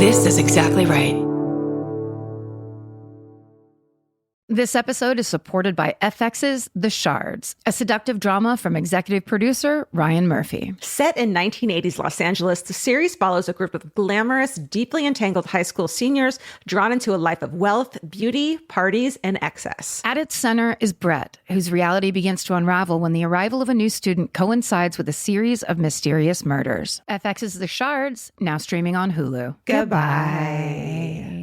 This is exactly right. This episode is supported by FX's The Shards, a seductive drama from executive producer Ryan Murphy. Set in 1980s Los Angeles, the series follows a group of glamorous, deeply entangled high school seniors drawn into a life of wealth, beauty, parties, and excess. At its center is Brett, whose reality begins to unravel when the arrival of a new student coincides with a series of mysterious murders. FX's The Shards, now streaming on Hulu. Goodbye.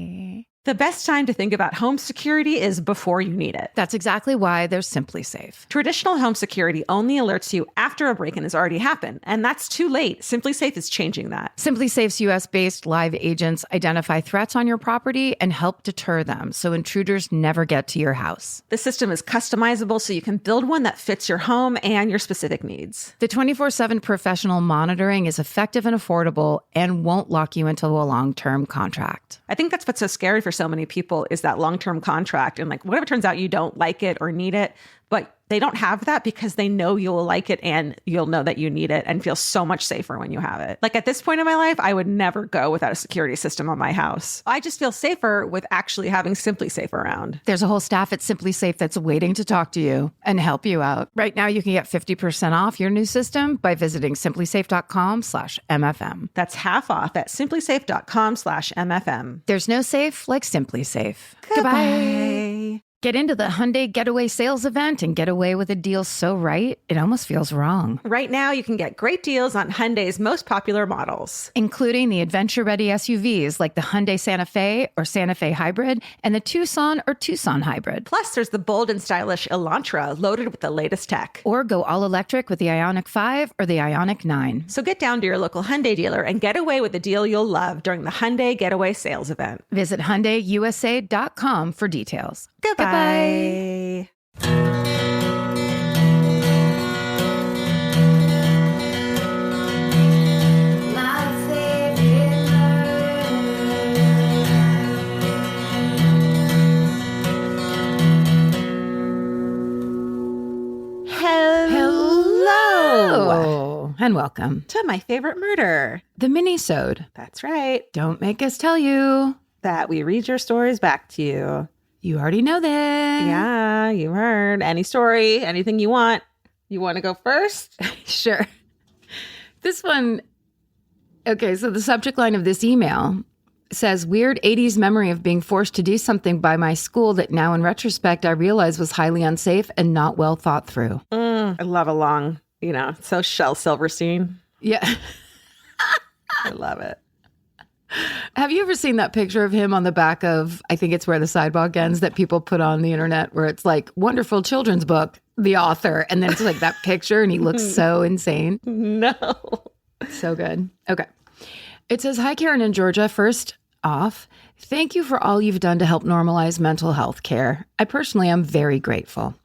The best time to think about home security is before you need it. That's exactly why there's Simply Safe. Traditional home security only alerts you after a break-in has already happened, and that's too late. Simply Safe is changing that. Simply Safe's US-based live agents identify threats on your property and help deter them so intruders never get to your house. The system is customizable so you can build one that fits your home and your specific needs. The 24/7 professional monitoring is effective and affordable and won't lock you into a long-term contract. I think that's what's so scary for so many people is that long-term contract. And like, what if it turns out you don't like it or need it, but they don't have that because they know you'll like it and you'll know that you need it and feel so much safer when you have it. Like at this point in my life, I would never go without a security system on my house. I just feel safer with actually having Simply Safe around. There's a whole staff at Simply Safe that's waiting to talk to you and help you out. Right now, you can get 50% off your new system by visiting simplysafe.com/MFM. That's half off at simplysafe.com/MFM. There's no safe like Simply Safe. Goodbye. Get into the Hyundai Getaway Sales Event and get away with a deal so right, it almost feels wrong. Right now, you can get great deals on Hyundai's most popular models, including the adventure-ready SUVs like the Hyundai Santa Fe or Santa Fe Hybrid and the Tucson or Tucson Hybrid. Plus, there's the bold and stylish Elantra loaded with the latest tech. Or go all-electric with the Ioniq 5 or the Ioniq 9. So get down to your local Hyundai dealer and get away with a deal you'll love during the Hyundai Getaway Sales Event. Visit HyundaiUSA.com for details. Goodbye. Hello. And welcome to my favorite murder, the Minisode. That's right. Don't make us tell you that we read your stories back to you. You already know that. Yeah, you heard. Any story, anything you want. You want to go first? Sure. This one, okay, so the subject line of this email says, weird 80s memory of being forced to do something by my school that now in retrospect I realize was highly unsafe and not well thought through. I love a long, so Shel Silverstein. Yeah. I love it. Have you ever seen that picture of him on the back of, I think it's Where the Sidewalk Ends, that people put on the internet where it's like, wonderful children's book, the author, and then it's like that picture and he looks so insane? No. So good. Okay. It says, hi, Karen and Georgia. First off, thank you for all you've done to help normalize mental health care. I personally am very grateful.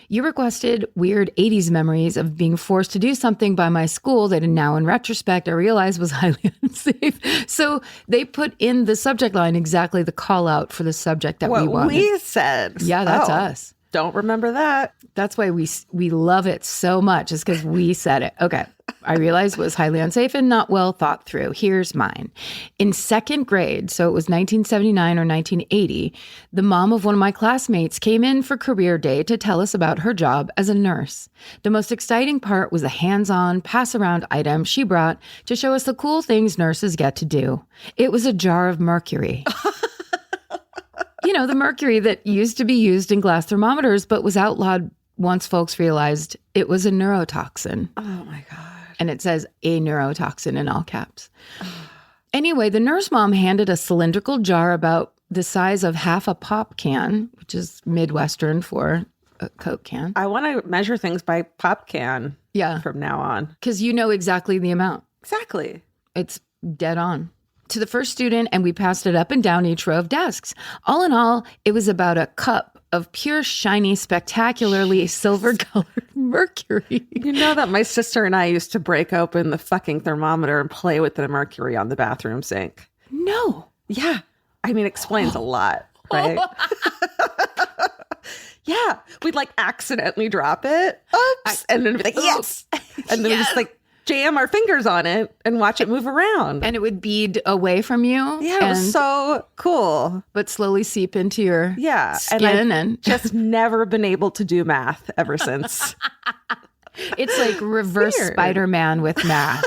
You requested weird 80s memories of being forced to do something by my school that now in retrospect I realize was highly unsafe. So they put in the subject line exactly the call out for the subject that we wanted. We said. Yeah, that's us. Don't remember that. That's why we love it so much, is because we said it. Okay. I realized was highly unsafe and not well thought through. Here's mine. In second grade, so it was 1979 or 1980, the mom of one of my classmates came in for career day to tell us about her job as a nurse. The most exciting part was a hands-on, pass-around item she brought to show us the cool things nurses get to do. It was a jar of mercury. The mercury that used to be used in glass thermometers, but was outlawed once folks realized it was a neurotoxin. Oh, my God. And it says a neurotoxin in all caps. Anyway, the nurse mom handed a cylindrical jar about the size of half a pop can, which is Midwestern for a Coke can. I want to measure things by pop can from now on. Because you know exactly the amount. Exactly. It's dead on. To the first student, and we passed it up and down each row of desks. All in all, it was about a cup of pure, shiny, spectacularly silver-colored mercury. You know that my sister and I used to break open the fucking thermometer and play with the mercury on the bathroom sink. No. Yeah. I mean, it explains a lot, right? Yeah. We'd accidentally drop it. Oops. And then we'd be like, yes. And then we just jam our fingers on it and watch it move around. And it would bead away from you. Yeah, it was so cool. But slowly seep into your skin. And just never been able to do math ever since. It's like reverse Spider-Man with math.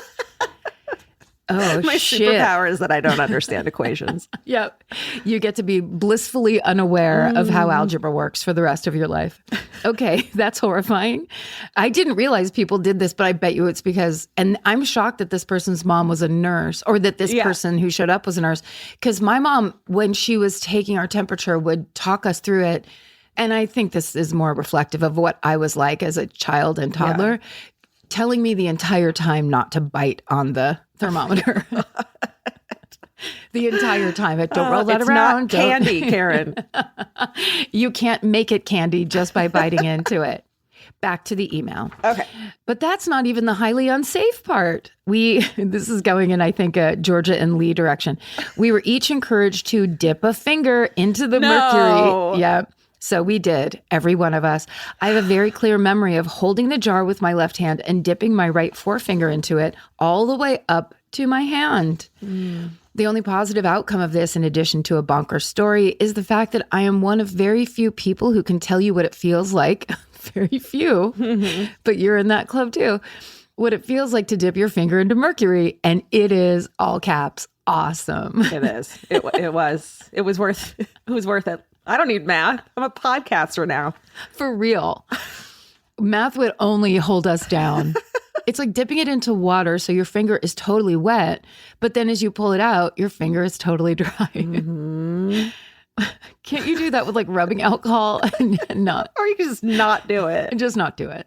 Oh, my shit. superpower is that I don't understand equations. Yep. You get to be blissfully unaware of how algebra works for the rest of your life. Okay, that's horrifying. I didn't realize people did this, but I bet you it's because, and I'm shocked that this person's mom was a nurse, or that this person who showed up was a nurse. Because my mom, when she was taking our temperature, would talk us through it. And I think this is more reflective of what I was like as a child and toddler, telling me the entire time not to bite on the thermometer. The entire time. Don't roll that around. It's not candy, Karen. You can't make it candy just by biting into it. Back to the email. Okay. But that's not even the highly unsafe part. This is going in, I think, Georgia and Lee direction. We were each encouraged to dip a finger into the mercury. Yeah. So we did, every one of us. I have a very clear memory of holding the jar with my left hand and dipping my right forefinger into it all the way up to my hand. The only positive outcome of this, in addition to a bonkers story, is the fact that I am one of very few people who can tell you what it feels like. Very few, but you're in that club too. What it feels like to dip your finger into mercury. And it is, all caps, awesome. It is. It was worth it. I don't need math. I'm a podcaster now. For real. Math would only hold us down. It's like dipping it into water so your finger is totally wet, but then as you pull it out, your finger is totally dry. Mm-hmm. Can't you do that with like rubbing alcohol and not? Or you can just not do it. Just not do it.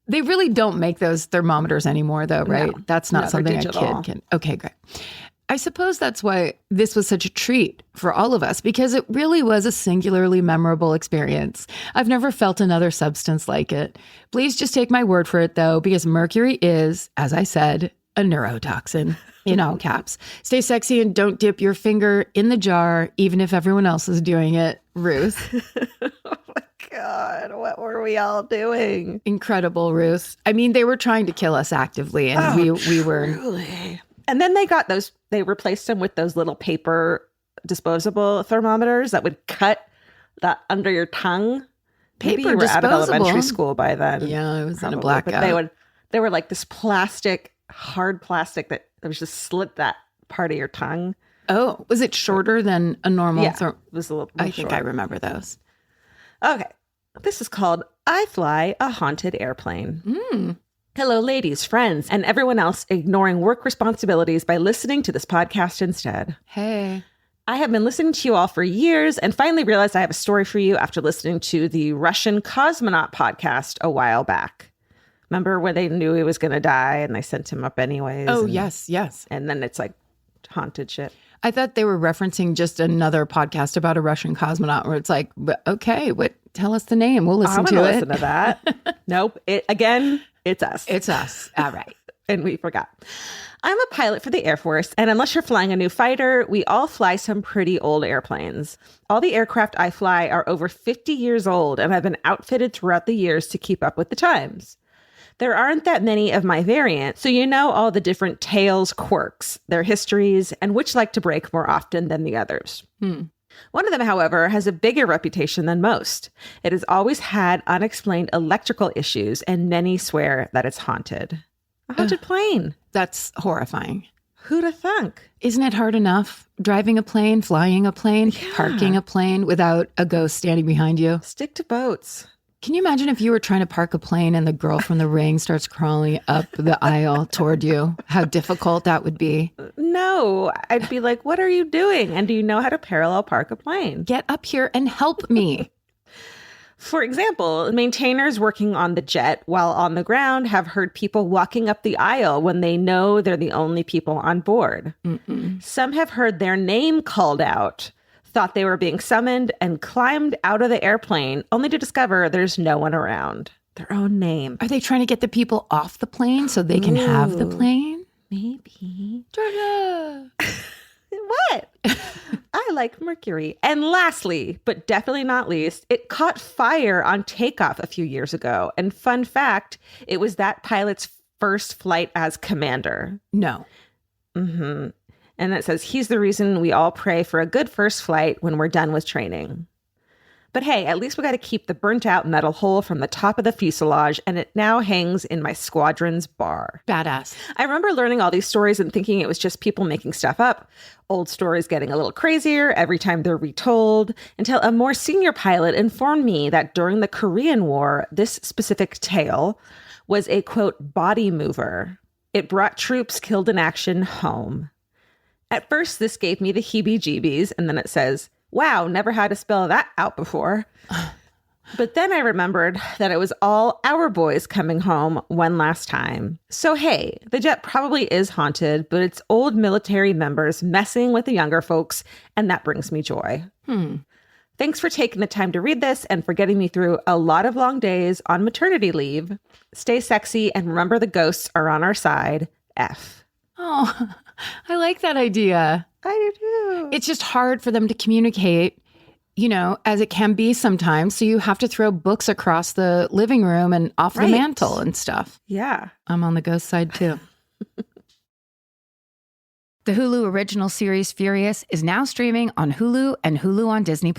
They really don't make those thermometers anymore though, right? No, that's not something a kid can. Okay, great. I suppose that's why this was such a treat for all of us, because it really was a singularly memorable experience. I've never felt another substance like it. Please just take my word for it, though, because mercury is, as I said, a neurotoxin, in all caps. Stay sexy and don't dip your finger in the jar, even if everyone else is doing it. Ruth. Oh my God, what were we all doing? Incredible, Ruth. I mean, they were trying to kill us actively, and we were... Truly. And then they replaced them with those little paper disposable thermometers that would cut that under your tongue. Maybe you were out of elementary school by then. Yeah, I was in a blackout. But they were like this hard plastic that was just slit that part of your tongue. Oh, was it shorter than a normal? Yeah, it was a little I think I remember those. Okay. This is called I Fly a Haunted Airplane. Hello, ladies, friends, and everyone else ignoring work responsibilities by listening to this podcast instead. Hey. I have been listening to you all for years and finally realized I have a story for you after listening to the Russian cosmonaut podcast a while back. Remember when they knew he was going to die and they sent him up anyways? Oh, yes. And then it's like haunted shit. I thought they were referencing just another podcast about a Russian cosmonaut where it's like, okay, tell us the name. We'll listen to it. Listen to that. Nope. It's us. It's us. All right. And we forgot. I'm a pilot for the Air Force, and unless you're flying a new fighter, we all fly some pretty old airplanes. All the aircraft I fly are over 50 years old, and I've been outfitted throughout the years to keep up with the times. There aren't that many of my variant, so you know all the different tails, quirks, their histories, and which like to break more often than the others. One of them, however, has a bigger reputation than most. It has always had unexplained electrical issues, and many swear that it's haunted. A haunted plane. That's horrifying. Who'd have thunk? Isn't it hard enough driving a plane, flying a plane, parking a plane without a ghost standing behind you? Stick to boats. Can you imagine if you were trying to park a plane and the girl from The Ring starts crawling up the aisle toward you? How difficult that would be. No, I'd be like, what are you doing? And do you know how to parallel park a plane? Get up here and help me. For example, maintainers working on the jet while on the ground have heard people walking up the aisle when they know they're the only people on board. Some have heard their name called out, thought they were being summoned, and climbed out of the airplane only to discover there's no one around. Their own name. Are they trying to get the people off the plane so they can have the plane? Maybe. Georgia. What? I like mercury. And lastly, but definitely not least, it caught fire on takeoff a few years ago. And fun fact, it was that pilot's first flight as commander. No. Mm-hmm. And it says, he's the reason we all pray for a good first flight when we're done with training. But hey, at least we got to keep the burnt out metal hole from the top of the fuselage, and it now hangs in my squadron's bar. Badass. I remember learning all these stories and thinking it was just people making stuff up. Old stories getting a little crazier every time they're retold, until a more senior pilot informed me that during the Korean War, this specific tale was a, quote, body mover. It brought troops killed in action home. At first, this gave me the heebie-jeebies, and then it says, wow, never had to spell that out before. But then I remembered that it was all our boys coming home one last time. So hey, the jet probably is haunted, but it's old military members messing with the younger folks, and that brings me joy. Thanks for taking the time to read this and for getting me through a lot of long days on maternity leave. Stay sexy and remember the ghosts are on our side. F. Oh, I like that idea. I do too. It's just hard for them to communicate, you know, as it can be sometimes. So you have to throw books across the living room and off the mantle and stuff. Yeah. I'm on the ghost side too. The Hulu original series Furious is now streaming on Hulu and Hulu on Disney+.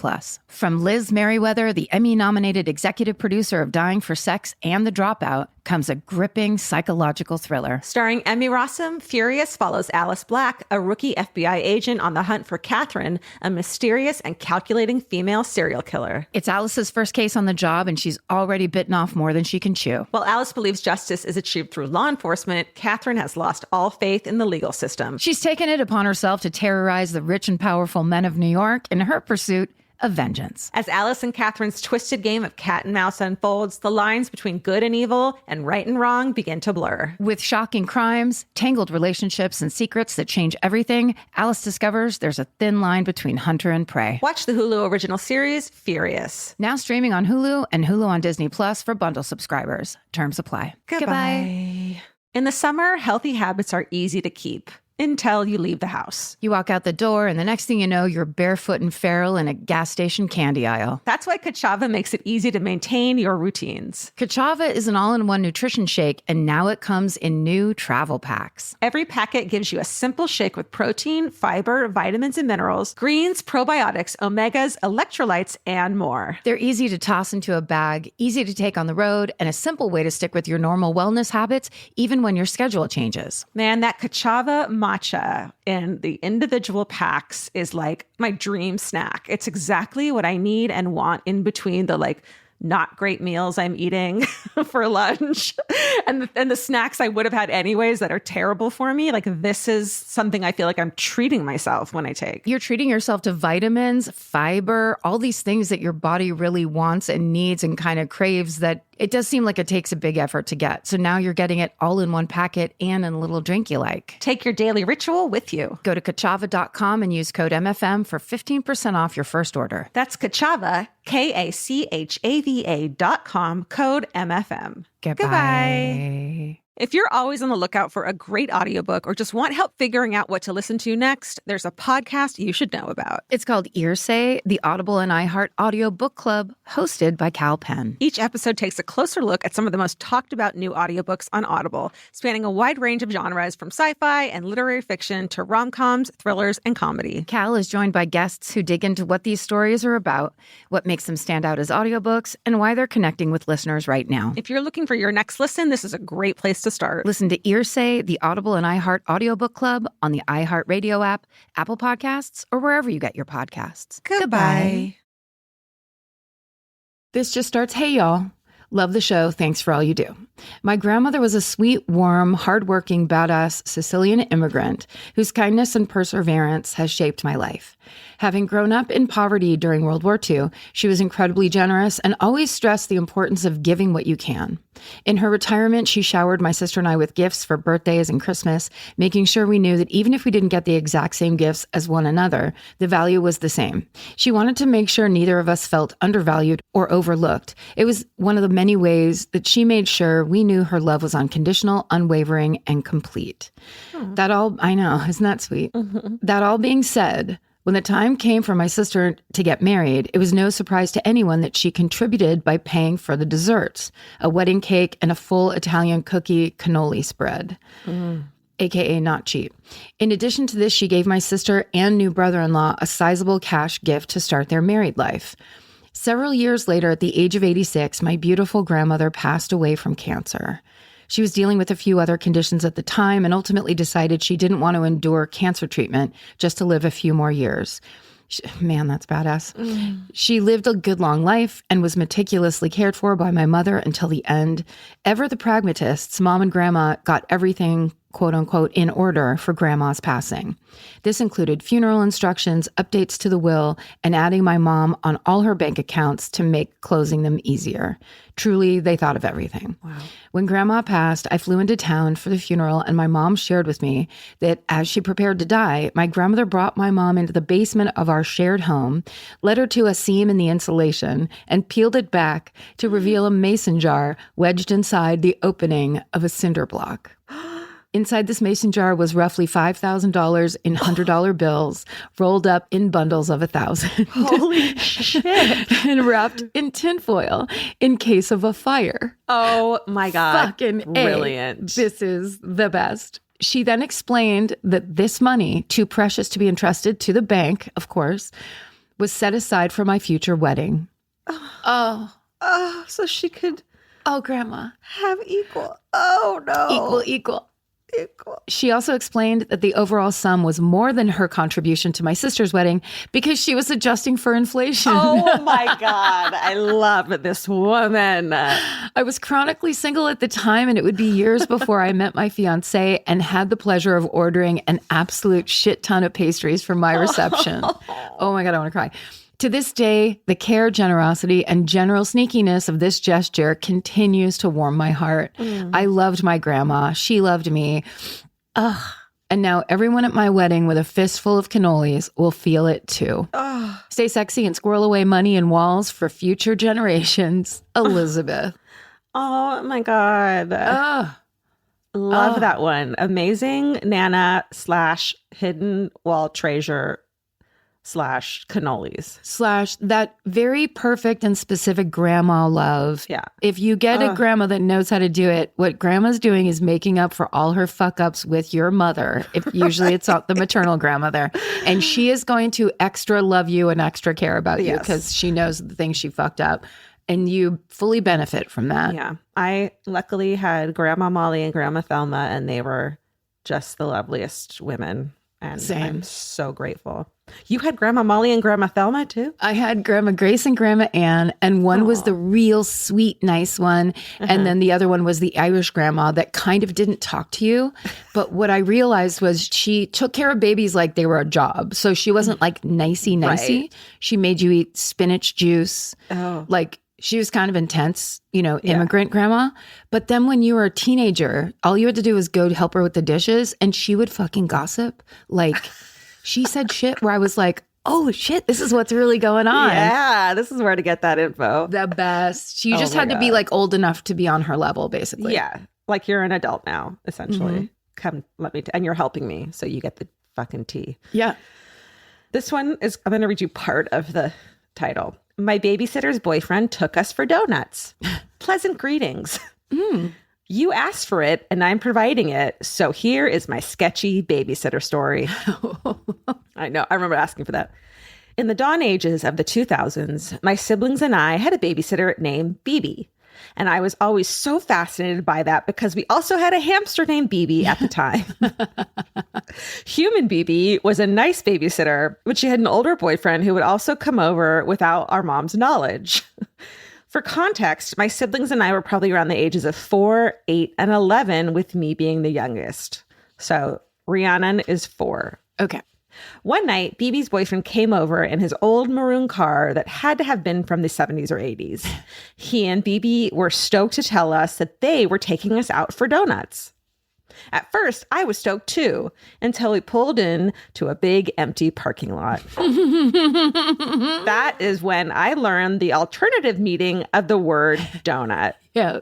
From Liz Merriweather, the Emmy-nominated executive producer of Dying for Sex and The Dropout, comes a gripping psychological thriller. Starring Emmy Rossum, Furious follows Alice Black, a rookie FBI agent on the hunt for Catherine, a mysterious and calculating female serial killer. It's Alice's first case on the job, and she's already bitten off more than she can chew. While Alice believes justice is achieved through law enforcement, Catherine has lost all faith in the legal system. She's taken it upon herself to terrorize the rich and powerful men of New York in her pursuit of vengeance. As Alice and Catherine's twisted game of cat and mouse unfolds, the lines between good and evil and right and wrong begin to blur. With shocking crimes, tangled relationships, and secrets that change everything, Alice discovers there's a thin line between hunter and prey. Watch the Hulu original series, Furious. Now streaming on Hulu and Hulu on Disney Plus for bundle subscribers. Terms apply. Goodbye. In the summer, healthy habits are easy to keep. Until you leave the house. You walk out the door, and the next thing you know, you're barefoot and feral in a gas station candy aisle. That's why Kachava makes it easy to maintain your routines. Kachava is an all-in-one nutrition shake, and now it comes in new travel packs. Every packet gives you a simple shake with protein, fiber, vitamins and minerals, greens, probiotics, omegas, electrolytes, and more. They're easy to toss into a bag, easy to take on the road, and a simple way to stick with your normal wellness habits, even when your schedule changes. Man, that Kachava matcha in the individual packs is like my dream snack. It's exactly what I need and want in between the not great meals I'm eating for lunch and the snacks I would have had anyways that are terrible for me. Like, this is something I feel like I'm treating myself when I take. You're treating yourself to vitamins, fiber, all these things that your body really wants and needs and kind of craves that it does seem like it takes a big effort to get. So now you're getting it all in one packet and in a little drink you like. Take your daily ritual with you. Go to Kachava.com and use code MFM for 15% off your first order. That's Kachava, KACHAVA.com, code MFM. Goodbye. If you're always on the lookout for a great audiobook or just want help figuring out what to listen to next, there's a podcast you should know about. It's called Earsay, the Audible and iHeart Audio Book Club, hosted by Cal Penn. Each episode takes a closer look at some of the most talked about new audiobooks on Audible, spanning a wide range of genres from sci-fi and literary fiction to rom-coms, thrillers, and comedy. Cal is joined by guests who dig into what these stories are about, what makes them stand out as audiobooks, and why they're connecting with listeners right now. If you're looking for your next listen, this is a great place to start. Listen to Earsay, the Audible and iHeart Audiobook Club on the iHeartRadio app, Apple Podcasts, or wherever you get your podcasts. Goodbye. This just starts, hey, y'all. Love the show. Thanks for all you do. My grandmother was a sweet, warm, hardworking, badass Sicilian immigrant whose kindness and perseverance has shaped my life. Having grown up in poverty during World War II, she was incredibly generous and always stressed the importance of giving what you can. In her retirement, she showered my sister and I with gifts for birthdays and Christmas, making sure we knew that even if we didn't get the exact same gifts as one another, the value was the same. She wanted to make sure neither of us felt undervalued or overlooked. It was one of the many ways that she made sure we knew her love was unconditional, unwavering, and complete. I know, isn't that sweet? Mm-hmm. That all being said, When the time came for my sister to get married, it was no surprise to anyone that she contributed by paying for the desserts, a wedding cake, and a full Italian cookie cannoli spread, aka not cheap. In addition to this, she gave my sister and new brother-in-law a sizable cash gift to start their married life. Several years later, at the age of 86, my beautiful grandmother passed away from cancer. She was dealing with a few other conditions at the time and ultimately decided she didn't want to endure cancer treatment just to live a few more years. Man, that's badass. She lived a good long life and was meticulously cared for by my mother until the end. Ever the pragmatists, Mom and Grandma got everything, quote unquote, in order for Grandma's passing. This included funeral instructions, updates to the will, and adding my mom on all her bank accounts to make closing them easier. Truly, they thought of everything. Wow. When Grandma passed, I flew into town for the funeral, and my mom shared with me that as she prepared to die, my grandmother brought my mom into the basement of our shared home, led her to a seam in the insulation, and peeled it back to reveal a mason jar wedged inside the opening of a cinder block. Inside this mason jar was roughly $5,000 in $100 bills, rolled up in bundles of 1,000. Holy shit. And wrapped in tinfoil in case of a fire. Oh my God. Fucking brilliant. This is the best. She then explained that this money, too precious to be entrusted to the bank, of course, was set aside for my future wedding. Oh, so she could Grandma. have equal. Oh no. Equal. She also explained that the overall sum was more than her contribution to my sister's wedding because she was adjusting for inflation. Oh my God. I love this woman. I was chronically single at the time, and it would be years before I met my fiance and had the pleasure of ordering an absolute shit ton of pastries for my reception. Oh my God, I want to cry. To this day, the care, generosity, and general sneakiness of this gesture continues to warm my heart. I loved my grandma. She loved me. And now everyone at my wedding with a fistful of cannolis will feel it too. Stay sexy and squirrel away money in walls for future generations. Elizabeth. Oh my God. Love that one. Amazing Nana / hidden wall treasure / cannolis. / that very perfect and specific grandma love. Yeah. If you get a grandma that knows how to do it, what grandma's doing is making up for all her fuck ups with your mother. Usually it's not the maternal grandmother. And she is going to extra love you and extra care about you because she knows the things she fucked up. And you fully benefit from that. Yeah. I luckily had Grandma Molly and Grandma Thelma, and they were just the loveliest women. And Same. I'm so grateful. You had Grandma Molly and Grandma Thelma too? I had Grandma Grace and Grandma Ann, and one was the real sweet, nice one. And then the other one was the Irish grandma that kind of didn't talk to you. But what I realized was she took care of babies like they were a job. So she wasn't like nicey. Right. She made you eat spinach juice. Like she was kind of intense, immigrant grandma. But then when you were a teenager, all you had to do was go to help her with the dishes, and she would fucking gossip. Like she said shit where I was like, oh shit, this is what's really going on. Yeah, this is where to get that info. The best. You just had to be like old enough to be on her level, basically. Yeah, like you're an adult now, essentially. Come, let me, and you're helping me, so you get the fucking tea. Yeah. This one is, I'm going to read you part of the title. My babysitter's boyfriend took us for donuts. Pleasant greetings. You asked for it and I'm providing it. So here is my sketchy babysitter story. I know. I remember asking for that. In the dawn ages of the 2000s, my siblings and I had a babysitter named BB. And I was always so fascinated by that because we also had a hamster named BB at the time. Human BB was a nice babysitter, but she had an older boyfriend who would also come over without our mom's knowledge. For context, my siblings and I were probably around the ages of 4, 8, and 11, with me being the youngest. So Rhiannon is 4. Okay. One night, BB's boyfriend came over in his old maroon car that had to have been from the 70s or 80s. He and BB were stoked to tell us that they were taking us out for donuts. At first, I was stoked too, until we pulled in to a big empty parking lot. That is when I learned the alternative meaning of the word donut. Yeah.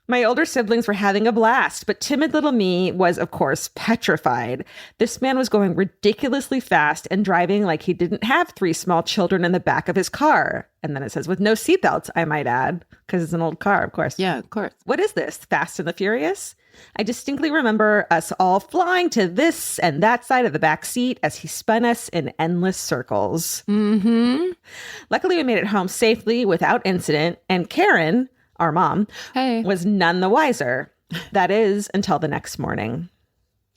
My older siblings were having a blast, but timid little me was, of course, petrified. This man was going ridiculously fast and driving like he didn't have 3 small children in the back of his car. And then it says, with no seatbelts, I might add, because it's an old car, of course. Yeah, of course. What is this? Fast and the Furious? I distinctly remember us all flying to this and that side of the back seat as he spun us in endless circles. Mm-hmm. Luckily, we made it home safely without incident, and Karen, our mom, was none the wiser. That is, until the next morning.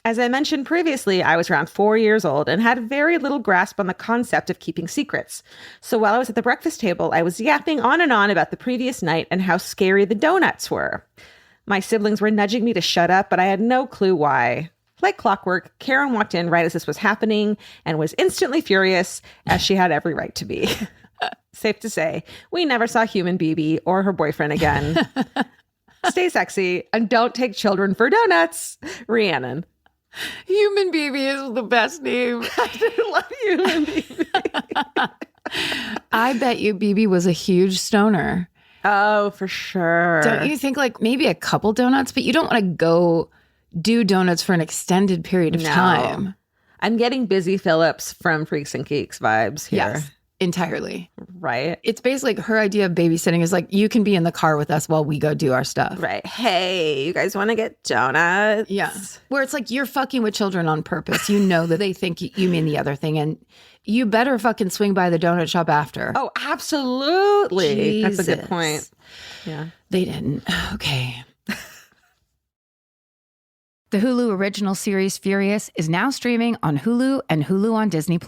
As I mentioned previously, I was around 4 years old and had very little grasp on the concept of keeping secrets. So while I was at the breakfast table, I was yapping on and on about the previous night and how scary the donuts were. My siblings were nudging me to shut up, but I had no clue why. Like clockwork, Karen walked in right as this was happening and was instantly furious, as she had every right to be. Safe to say, we never saw human BB or her boyfriend again. Stay sexy and don't take children for donuts. Rhiannon. Human BB is the best name. I love Human BB. I bet you BB was a huge stoner. Oh, for sure. Don't you think like maybe a couple donuts, but you don't want to go do donuts for an extended period of time. I'm getting Busy Phillips from Freaks and Geeks vibes here. Yes, entirely. Right. It's basically like her idea of babysitting is like, you can be in the car with us while we go do our stuff. Right. Hey, you guys want to get donuts? Yeah. Where it's like you're fucking with children on purpose. You know that they think you mean the other thing, and you better fucking swing by the donut shop after. Oh, absolutely. Jesus. That's a good point. Yeah. They didn't. Okay. The Hulu original series Furious is now streaming on Hulu and Hulu on Disney+.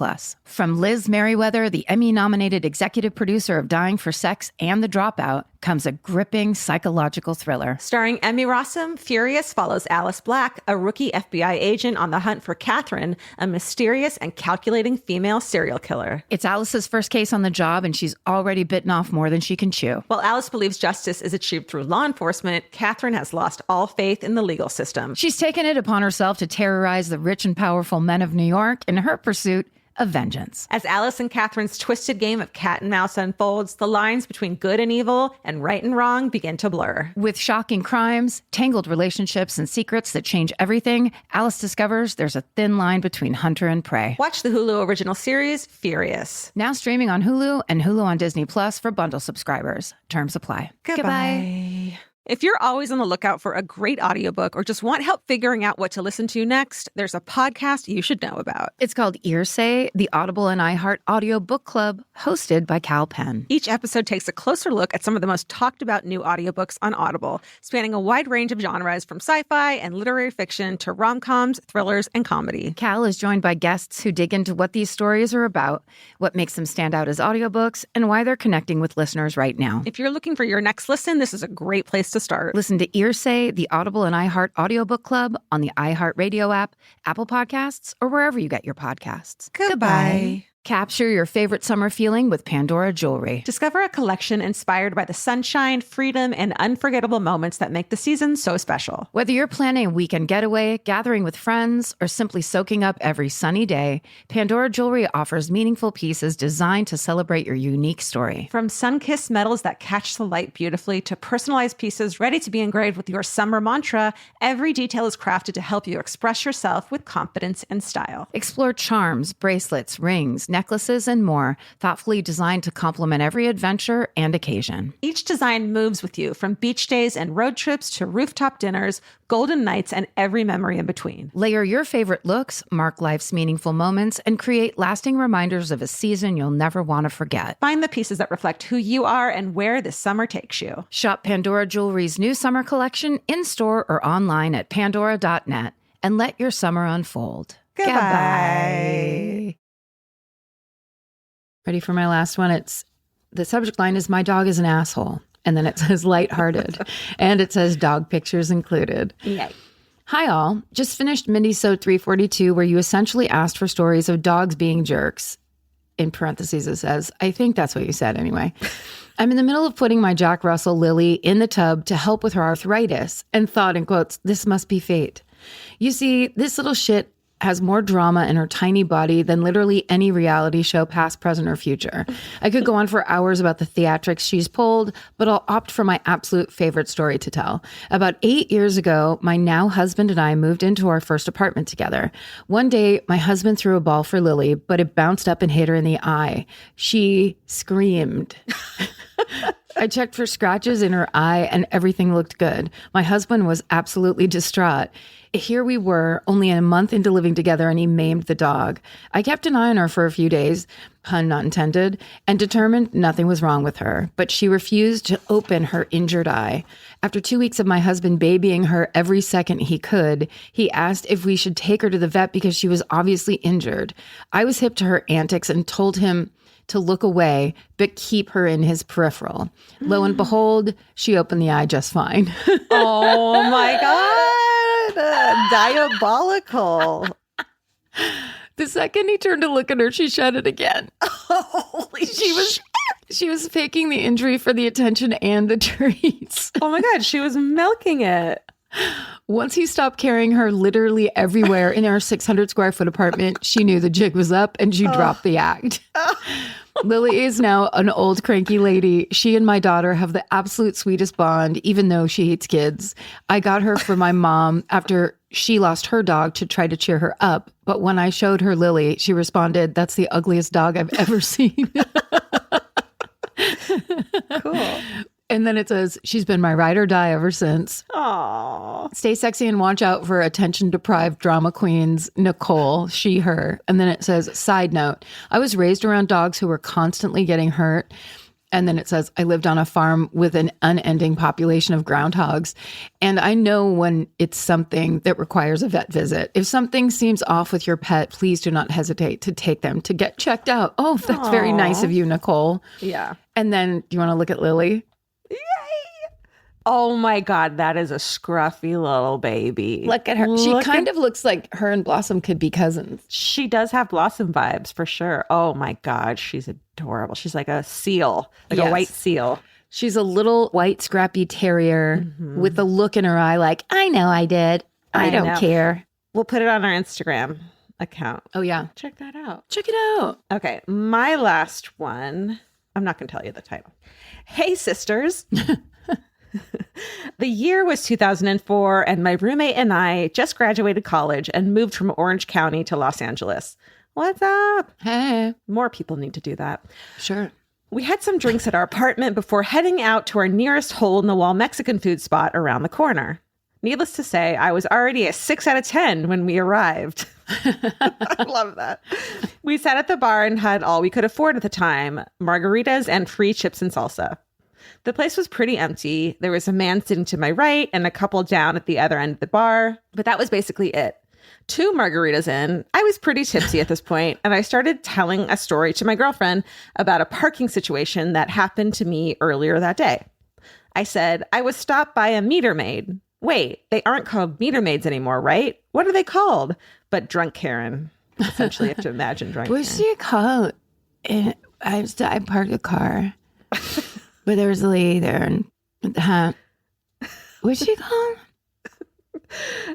From Liz Merriweather, the Emmy-nominated executive producer of Dying for Sex and The Dropout, comes a gripping psychological thriller. Starring Emmy Rossum, Furious follows Alice Black, a rookie FBI agent on the hunt for Catherine, a mysterious and calculating female serial killer. It's Alice's first case on the job, and she's already bitten off more than she can chew. While Alice believes justice is achieved through law enforcement, Catherine has lost all faith in the legal system. She's taken it upon herself to terrorize the rich and powerful men of New York in her pursuit of vengeance. As Alice and Catherine's twisted game of cat and mouse unfolds, the lines between good and evil and right and wrong begin to blur. With shocking crimes, tangled relationships, and secrets that change everything, Alice discovers there's a thin line between hunter and prey. Watch the Hulu original series, Furious. Now streaming on Hulu and Hulu on Disney Plus for bundle subscribers. Terms apply. Goodbye. If you're always on the lookout for a great audiobook or just want help figuring out what to listen to next, there's a podcast you should know about. It's called Earsay, the Audible and iHeart Audio Book Club, hosted by Cal Penn. Each episode takes a closer look at some of the most talked about new audiobooks on Audible, spanning a wide range of genres from sci-fi and literary fiction to rom-coms, thrillers, and comedy. Cal is joined by guests who dig into what these stories are about, what makes them stand out as audiobooks, and why they're connecting with listeners right now. If you're looking for your next listen, this is a great place to start. Listen to Earsay, the Audible and iHeart Audiobook Club on the iHeartRadio app, Apple Podcasts, or wherever you get your podcasts. Goodbye. Capture your favorite summer feeling with Pandora Jewelry. Discover a collection inspired by the sunshine, freedom, and unforgettable moments that make the season so special. Whether you're planning a weekend getaway, gathering with friends, or simply soaking up every sunny day, Pandora Jewelry offers meaningful pieces designed to celebrate your unique story. From sun-kissed metals that catch the light beautifully to personalized pieces ready to be engraved with your summer mantra, every detail is crafted to help you express yourself with confidence and style. Explore charms, bracelets, rings, necklaces, and more, thoughtfully designed to complement every adventure and occasion. Each design moves with you, from beach days and road trips to rooftop dinners, golden nights, and every memory in between. Layer your favorite looks, mark life's meaningful moments, and create lasting reminders of a season you'll never want to forget. Find the pieces that reflect who you are and where this summer takes you. Shop Pandora Jewelry's new summer collection in-store or online at pandora.net and let your summer unfold. Goodbye. Ready for my last one? The subject line is "My dog is an asshole." And then it says lighthearted. And it says dog pictures included. Yay. Hi all. Just finished Minisode 342, where you essentially asked for stories of dogs being jerks. In parentheses it says, I think that's what you said anyway. I'm in the middle of putting my Jack Russell Lilly in the tub to help with her arthritis and thought in quotes, this must be fate. You see, this little shit has more drama in her tiny body than literally any reality show, past, present, or future. I could go on for hours about the theatrics she's pulled, but I'll opt for my absolute favorite story to tell. About 8 years ago, my now husband and I moved into our first apartment together. One day, my husband threw a ball for Lily, but it bounced up and hit her in the eye. She screamed. I checked for scratches in her eye and everything looked good. My husband was absolutely distraught. Here we were, only a month into living together, and he maimed the dog. I kept an eye on her for a few days, pun not intended, and determined nothing was wrong with her, but she refused to open her injured eye. After 2 weeks of my husband babying her every second he could, he asked if we should take her to the vet because she was obviously injured. I was hip to her antics and told him to look away, but keep her in his peripheral. Lo and behold, she opened the eye just fine. Oh my God. Diabolical. The second he turned to look at her, she shut it again. Holy shit. She was faking the injury for the attention and the treats. Oh my God, she was milking it. Once he stopped carrying her literally everywhere in our 600 square foot apartment, she knew the jig was up and she dropped the act. Lily is now an old cranky lady. She and my daughter have the absolute sweetest bond, even though she hates kids. I got her for my mom after she lost her dog to try to cheer her up. But when I showed her Lily, she responded, "That's the ugliest dog I've ever seen." Cool. And then it says, she's been my ride or die ever since. Aww. Stay sexy and watch out for attention-deprived drama queens, Nicole, she, her. And then it says, side note, I was raised around dogs who were constantly getting hurt. And then it says, I lived on a farm with an unending population of groundhogs. And I know when it's something that requires a vet visit. If something seems off with your pet, please do not hesitate to take them to get checked out. Oh, that's very nice of you, Nicole. Yeah. And then, do you want to look at Lily? Yay! Oh my God, that is a scruffy little baby. Look at her. She kind of looks like her and Blossom could be cousins. She does have Blossom vibes for sure. Oh my God, she's adorable. She's like a seal, like a white seal. She's a little white scrappy terrier with a look in her eye like, I know I did. I don't care. We'll put it on our Instagram account. Oh, yeah. Check that out. Check it out. Okay, my last one. I'm not going to tell you the title. Hey, sisters. The year was 2004, and my roommate and I just graduated college and moved from Orange County to Los Angeles. What's up? Hey. More people need to do that. Sure. We had some drinks at our apartment before heading out to our nearest hole-in-the-wall Mexican food spot around the corner. Needless to say, I was already a 6 out of 10 when we arrived. I love that. We sat at the bar and had all we could afford at the time, margaritas and free chips and salsa. The place was pretty empty. There was a man sitting to my right and a couple down at the other end of the bar, but that was basically it. 2 margaritas in, I was pretty tipsy at this point, and I started telling a story to my girlfriend about a parking situation that happened to me earlier that day. I said, I was stopped by a meter maid. Wait, they aren't called meter maids anymore, right? What are they called? But drunk Karen. Essentially, you have to imagine drunk Karen. What's she called? I parked a car, but there was a lady there. And, what's she called?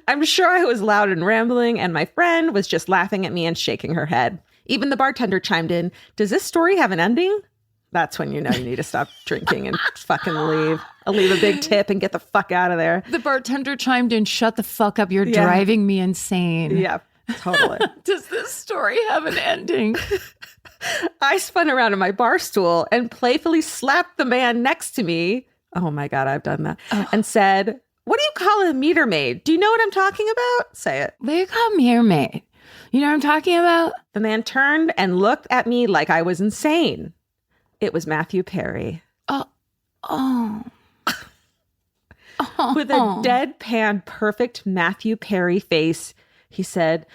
I'm sure I was loud and rambling, and my friend was just laughing at me and shaking her head. Even the bartender chimed in, does this story have an ending? That's when you know you need to stop drinking and fucking leave. I'll leave a big tip and get the fuck out of there. The bartender chimed in, shut the fuck up. You're driving me insane. Yeah, totally. Does this story have an ending? I spun around in my bar stool and playfully slapped the man next to me. Oh my God, I've done that. Oh. And said, what do you call a meter maid? Do you know what I'm talking about? Say it. They call meter maid. You know what I'm talking about? The man turned and looked at me like I was insane. It was Matthew Perry. Oh. With a deadpan, perfect Matthew Perry face, he said,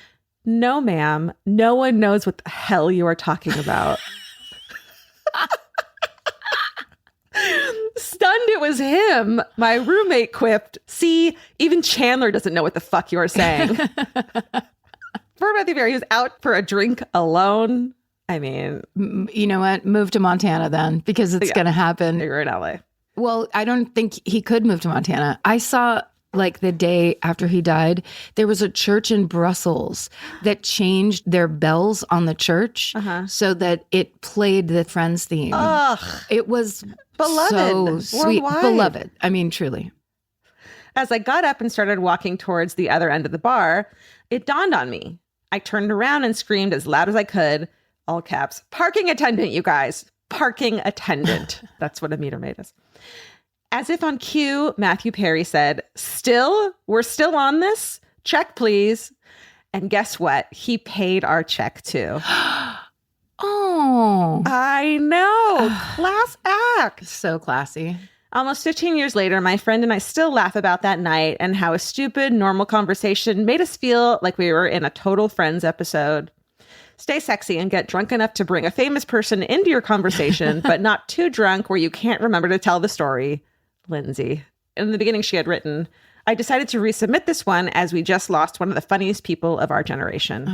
no, ma'am, no one knows what the hell you are talking about. Stunned it was him, my roommate quipped, see, even Chandler doesn't know what the fuck you're saying. Poor Matthew Perry, he was out for a drink alone. I mean, you know what? Move to Montana then, because it's going to happen. You're in LA. Well, I don't think he could move to Montana. I saw like the day after he died, there was a church in Brussels that changed their bells on the church so that it played the Friends theme. Ugh. It was Beloved. so sweet. Worldwide. Beloved. I mean, truly. As I got up and started walking towards the other end of the bar, it dawned on me. I turned around and screamed as loud as I could, all caps, "Parking attendant, you guys. Parking attendant." That's what a meter maid is. As if on cue, Matthew Perry said, "Still? We're still on this? Check, please." And guess what? He paid our check too. Oh. I know. Class act. So classy. Almost 15 years later, my friend and I still laugh about that night and how a stupid, normal conversation made us feel like we were in a Total Friends episode. Stay sexy and get drunk enough to bring a famous person into your conversation, but not too drunk where you can't remember to tell the story. Lindsay. In the beginning, she had written, "I decided to resubmit this one as we just lost one of the funniest people of our generation."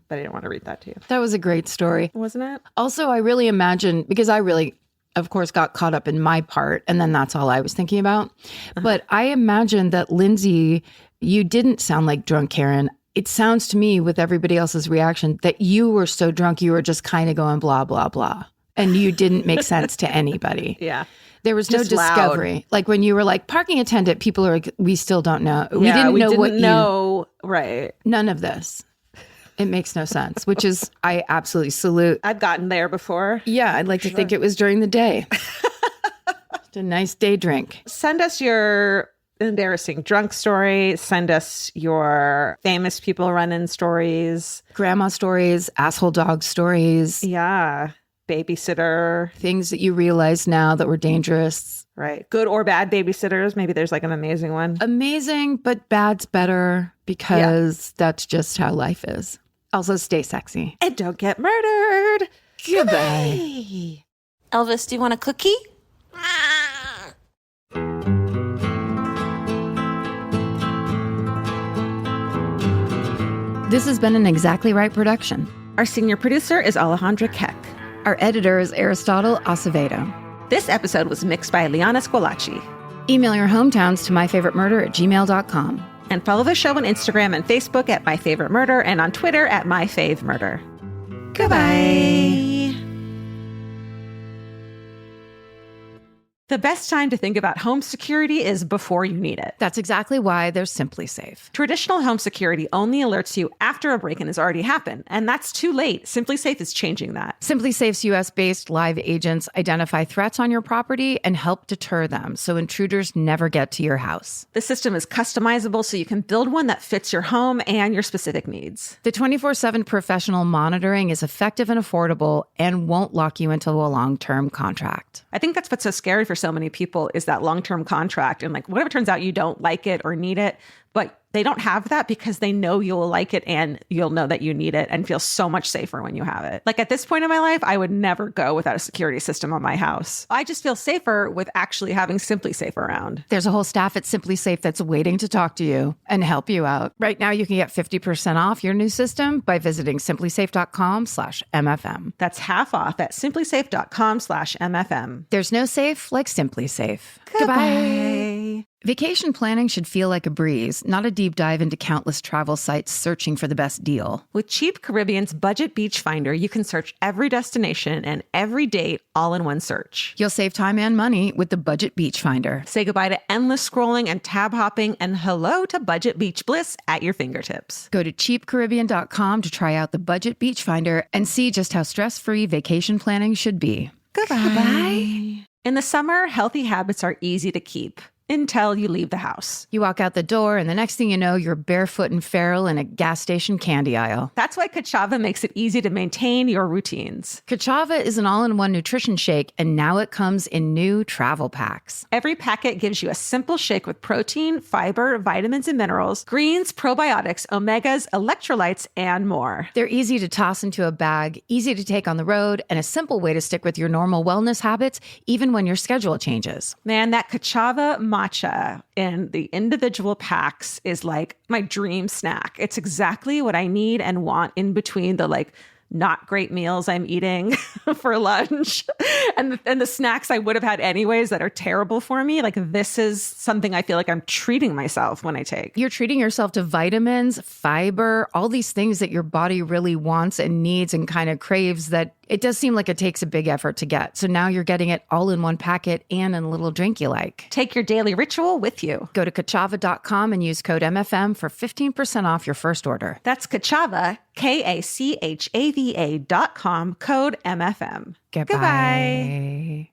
But I didn't want to read that to you. That was a great story. Wasn't it? Also, I really imagine, because I really, of course, got caught up in my part, and then that's all I was thinking about. But I imagine that, Lindsay, you didn't sound like drunk Karen. It sounds to me, with everybody else's reaction, that you were so drunk, you were just kind of going blah, blah, blah. And you didn't make sense to anybody. Yeah. There was no Just discovery. loud. Like when you were like, parking attendant, people are like, we still don't know. We Yeah, didn't we know didn't what know. Right. none of this. It makes no sense, which is, I absolutely salute. I've gotten there before. Yeah, I'd like to think it was during the day. Just a nice day drink. Send us your embarrassing drunk story. Send us your famous people run-in stories. Grandma stories, asshole dog stories, Yeah. Babysitter. things that you realize now that were dangerous. Right. Good or bad babysitters. Maybe there's like an amazing one. Amazing, but bad's better because that's just how life is. Also, stay sexy. And don't get murdered. Goodbye. Elvis, do you want a cookie? This has been an Exactly Right production. Our senior producer is Alejandra Keck. Our editor is Aristotle Acevedo. This episode was mixed by Liana Squilacci. Email your hometowns to myfavoritemurder@gmail.com. And follow the show on Instagram and Facebook at My Favorite Murder and on Twitter at My Fave Murder. Goodbye. The best time to think about home security is before you need it. That's exactly why they're Simply Safe. Traditional home security only alerts you after a break-in has already happened, and that's too late. Simply Safe is changing that. Simply Safe's US-based live agents identify threats on your property and help deter them so intruders never get to your house. The system is customizable so you can build one that fits your home and your specific needs. The 24/7 professional monitoring is effective and affordable and won't lock you into a long-term contract. I think that's what's so scary for so many people is that long-term contract. And like, what if it turns out you don't like it or need it, but they don't have that because they know you'll like it and you'll know that you need it and feel so much safer when you have it. Like at this point in my life, I would never go without a security system on my house. I just feel safer with actually having Simply Safe around. There's a whole staff at Simply Safe that's waiting to talk to you and help you out. Right now, you can get 50% off your new system by visiting simplysafe.com/MFM. That's half off at simplysafe.com/MFM. There's no safe like Simply Safe. Goodbye. Vacation planning should feel like a breeze, not a deep dive into countless travel sites searching for the best deal. With Cheap Caribbean's Budget Beach Finder, you can search every destination and every date all in one search. You'll save time and money with the Budget Beach Finder. Say goodbye to endless scrolling and tab hopping and hello to Budget Beach Bliss at your fingertips. Go to cheapcaribbean.com to try out the Budget Beach Finder and see just how stress-free vacation planning should be. Goodbye. In the summer, healthy habits are easy to keep. Until you leave the house. You walk out the door, and the next thing you know, you're barefoot and feral in a gas station candy aisle. That's why Kachava makes it easy to maintain your routines. Kachava is an all-in-one nutrition shake, and now it comes in new travel packs. Every packet gives you a simple shake with protein, fiber, vitamins and minerals, greens, probiotics, omegas, electrolytes, and more. They're easy to toss into a bag, easy to take on the road, and a simple way to stick with your normal wellness habits, even when your schedule changes. Man, that Kachava matcha in the individual packs is like my dream snack. It's exactly what I need and want in between the like not great meals I'm eating for lunch and the snacks I would have had anyways that are terrible for me. Like this is something I feel like I'm treating myself when I take. You're treating yourself to vitamins, fiber, all these things that your body really wants and needs and kind of craves that it does seem like it takes a big effort to get. So now you're getting it all in one packet and in a little drink you like. Take your daily ritual with you. Go to Kachava.com and use code MFM for 15% off your first order. That's Kachava, KACHAVA.com, code MFM. Goodbye.